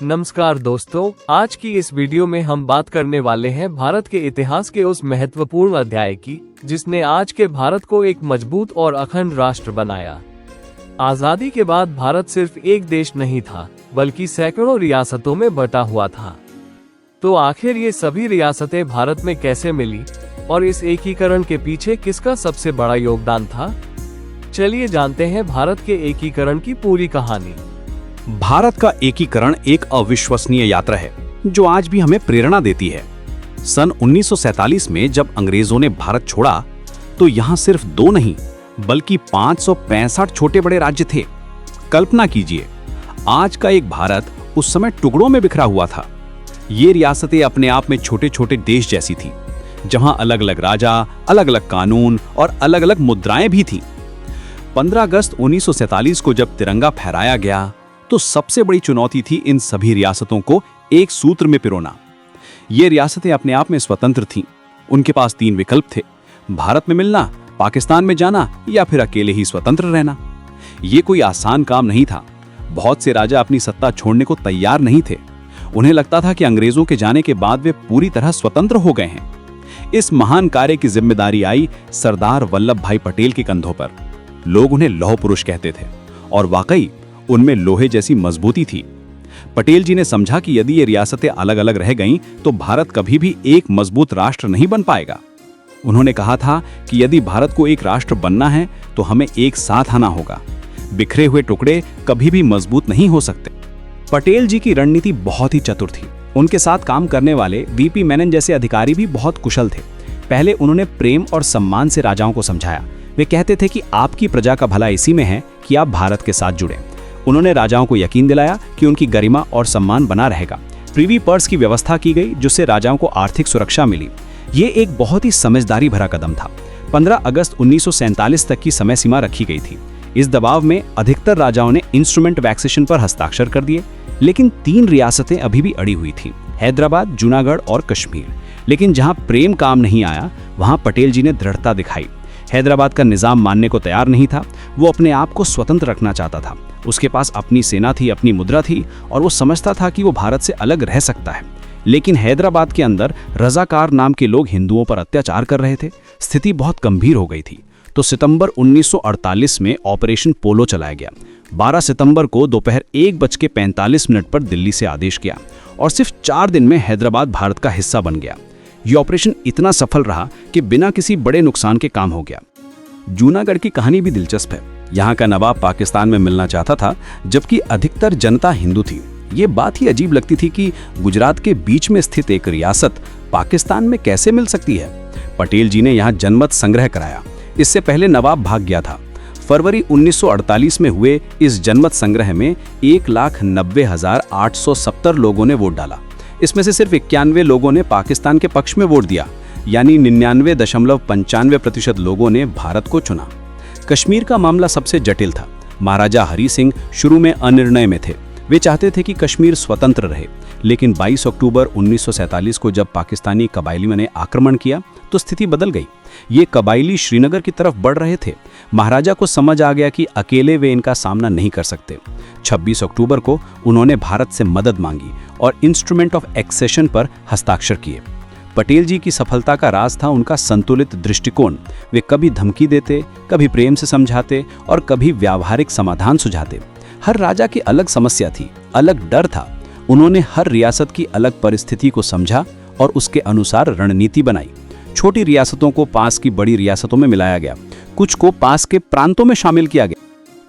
नमस्कार दोस्तों, आज की इस वीडियो में हम बात करने वाले हैं भारत के इतिहास के उस महत्वपूर्ण अध्याय की जिसने आज के भारत को एक मजबूत और अखंड राष्ट्र बनाया। आजादी के बाद भारत सिर्फ एक देश नहीं था, बल्कि सैकड़ों रियासतों में बटा हुआ था। तो आखिर ये सभी रियासतें भारत में कैसे मिली और इस एकीकरण के पीछे किसका सबसे बड़ा योगदान था? चलिए जानते हैं भारत के एकीकरण की पूरी कहानी। भारत का एकीकरण एक अविश्वसनीय यात्रा है जो आज भी हमें प्रेरणा देती है। सन 1947 में जब अंग्रेजों ने भारत छोड़ा तो यहाँ सिर्फ 2 नहीं बल्कि 565 छोटे बड़े राज्य थे। कल्पना कीजिए, आज का एक भारत उस समय टुकड़ों में बिखरा हुआ था। ये रियासतें अपने आप में छोटे छोटे देश जैसी थी, जहां अलग अलग राजा, अलग अलग कानून और अलग अलग मुद्राएं भी थीं। 15 अगस्त 1947 को जब तिरंगा फहराया गया तो सबसे बड़ी चुनौती थी इन सभी रियासतों को एक सूत्र में पिरोना। ये रियासतें अपने आप में स्वतंत्र थीं। उनके पास 3 विकल्प थे: भारत में मिलना, पाकिस्तान में जाना या फिर अकेले ही स्वतंत्र रहना। ये कोई आसान काम नहीं था। बहुत से राजा अपनी सत्ता छोड़ने को तैयार नहीं थे। उन्हें लगता था कि अंग्रेजों के जाने के बाद वे पूरी तरह स्वतंत्र हो गए हैं। इस महान कार्य की जिम्मेदारी आई सरदार वल्लभ भाई पटेल के कंधों पर। लोग उन्हें लौह पुरुष कहते थे और वाकई उनमें लोहे जैसी मजबूती थी। पटेल जी ने समझा कि यदि ये रियासतें अलग अलग रह गईं तो भारत कभी भी एक मजबूत राष्ट्र नहीं बन पाएगा। उन्होंने कहा था कि यदि भारत को एक राष्ट्र बनना है तो हमें एक साथ आना होगा। बिखरे हुए टुकड़े कभी भी मजबूत नहीं हो सकते। पटेल जी की रणनीति बहुत ही चतुर थी। उनके साथ काम करने वाले वीपी मेनन जैसे अधिकारी भी बहुत कुशल थे। पहले उन्होंने प्रेम और सम्मान से राजाओं को समझाया। वे कहते थे कि आपकी प्रजा का भला इसी में है कि आप भारत के साथ जुड़ें। उन्होंने राजाओं को यकीन दिलाया कि उनकी गरिमा और सम्मान बना रहेगा। प्रीवी पर्स की व्यवस्था की गई जिससे राजाओं को आर्थिक सुरक्षा मिली। ये एक बहुत ही समझदारी भरा कदम था। 15 अगस्त 1947 तक की समय सीमा रखी गई थी। इस दबाव में अधिकतर राजाओं ने इंस्ट्रूमेंट वैक्सेशन पर हस्ताक्षर कर दिए, लेकिन 3 रियासतें अभी भी अड़ी हुई थीं: हैदराबाद, जूनागढ़ और कश्मीर। लेकिन जहां प्रेम काम नहीं आया, वहां पटेल जी ने दृढ़ता दिखाई। हैदराबाद का निजाम मानने को तैयार नहीं था। वो अपने आप को स्वतंत्र रखना चाहता था। उसके पास अपनी सेना थी, अपनी मुद्रा थी और वो समझता था कि वो भारत से अलग रह सकता है। लेकिन हैदराबाद के अंदर रजाकार नाम के लोग हिंदुओं पर अत्याचार कर रहे थे। स्थिति बहुत गंभीर हो गई थी। तो सितंबर 1948 में ऑपरेशन पोलो चलाया गया। 12 सितंबर को दोपहर 1:45 पर दिल्ली से आदेश किया और सिर्फ 4 दिन में हैदराबाद भारत का हिस्सा बन गया। ये ऑपरेशन इतना सफल रहा कि बिना किसी बड़े नुकसान के काम हो गया। जूनागढ़ की कहानी भी दिलचस्प है। यहाँ का नवाब पाकिस्तान में मिलना चाहता था, जबकि अधिकतर जनता हिंदू थी। ये बात ही अजीब लगती थी कि गुजरात के बीच में स्थित एक रियासत पाकिस्तान में कैसे मिल सकती है। पटेल जी ने यहाँ जनमत संग्रह कराया। इससे पहले नवाब भाग गया था। फरवरी 1948 में हुए इस जनमत संग्रह में 1,90,870 लोगों ने वोट डाला। इसमें से सिर्फ 91 लोगों ने पाकिस्तान के पक्ष में वोट दिया, यानी 99.95% लोगों ने भारत को चुना। कश्मीर का मामला सबसे जटिल था। महाराजा हरि सिंह शुरू में अनिर्णय में थे। वे चाहते थे कि कश्मीर स्वतंत्र रहे, लेकिन 22 अक्टूबर 1947 को जब पाकिस्तानी कबायलियों ने आक्रमण किया तो स्थिति बदल गई। ये कबायली श्रीनगर की तरफ बढ़ रहे थे। महाराजा को समझ आ गया कि अकेले वे इनका सामना नहीं कर सकते। 26 अक्टूबर को उन्होंने भारत से मदद मांगी और इंस्ट्रूमेंट ऑफ एक्सेशन पर हस्ताक्षर किए। पटेल जी की सफलता का राज था उनका संतुलित दृष्टिकोण। वे कभी धमकी देते, कभी प्रेम से समझाते और कभी व्यावहारिक समाधान सुझाते। हर राजा की अलग समस्या थी, अलग डर था। उन्होंने हर रियासत की अलग परिस्थिति को समझा और उसके अनुसार रणनीति बनाई। छोटी रियासतों को पास की बड़ी रियासतों में मिलाया गया, कुछ को पास के प्रांतों में शामिल किया गया।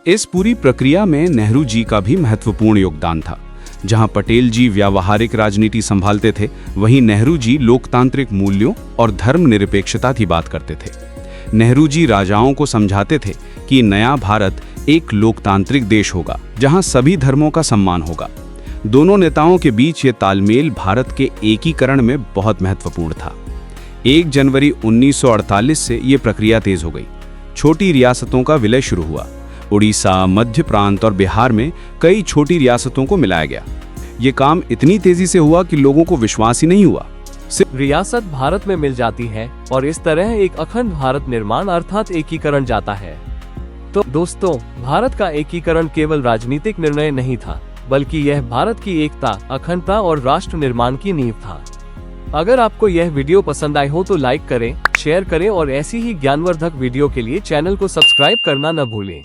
इस पूरी प्रक्रिया में नेहरू जी का भी महत्वपूर्ण योगदान था। जहां पटेल जी व्यावहारिक राजनीति संभालते थे, वहीं नेहरू जी लोकतांत्रिक मूल्यों और धर्मनिरपेक्षता की बात करते थे। नेहरू जी राजाओं को समझाते थे कि नया भारत एक लोकतांत्रिक देश होगा जहां सभी धर्मों का सम्मान होगा। दोनों नेताओं के बीच ये तालमेल भारत के एकीकरण में बहुत महत्वपूर्ण था। 1 जनवरी 1948 से ये प्रक्रिया तेज हो गई। छोटी रियासतों का विलय शुरू हुआ। उड़ीसा, मध्य प्रांत और बिहार में कई छोटी रियासतों को मिलाया गया। ये काम इतनी तेजी से हुआ कि लोगों को विश्वास ही नहीं हुआ। रियासत भारत में मिल जाती है और इस तरह एक अखंड भारत निर्माण अर्थात एकीकरण जाता है। तो दोस्तों, भारत का एकीकरण केवल राजनीतिक निर्णय नहीं था, बल्कि यह भारत की एकता, अखंडता और राष्ट्र निर्माण की नींव था। अगर आपको यह वीडियो पसंद आई हो तो लाइक करें, शेयर करें और ऐसी ही ज्ञानवर्धक वीडियो के लिए चैनल को सब्सक्राइब करना न भूलें।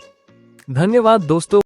धन्यवाद दोस्तों।